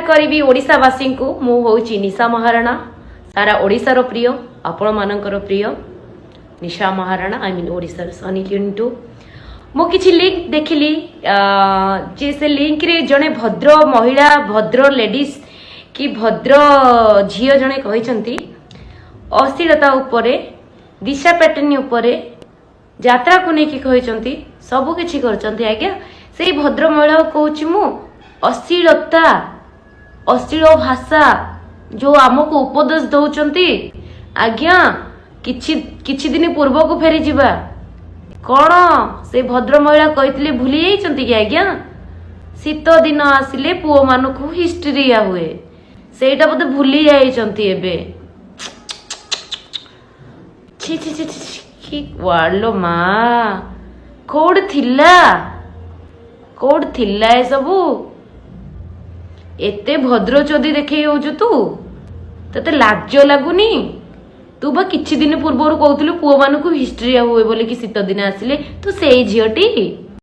करी ओडिशावासी को मु होची निशा महाराणा सारा ओडिशार प्रिय आपण मानकर प्रिय निशा महाराणा आई मीन ओडिशार सनी लिंटू मु किछि लिंक देखिली जे से लिंक रे जने भद्र महिला भद्र लेडीज कि भद्र झियो जने कहिसंती अश्लीलता उपरे दिशा पैटर्न उपरे यात्रा को लेकिन कहिसंती सब किछि करचंती आज्ञा से भद्र महिला कहूची मु अश्लीलता अश्लील भाषा जो आमको उपदेश दौचंती आज्ञा किछि दिन पूर्व को फेरी जिबा कौन से भद्र महिला कहते भूली जाइछंती कि आज्ञा शीत दिन आसिले पुओ मानकु हिस्ट्रीया हुए सेटा बोधे भूली जाइछंती एबे छी छी छी छी वालो मा कोड थिला ए सबू एते भद्र चोदी देखे होजु तू तते लाज लागुनी तू बा किछि दिन पूर्व कहतलु पुओ मानकु हिस्ट्रीया हुए बोले कि शीत दिन आसिले तू सेई झियोटी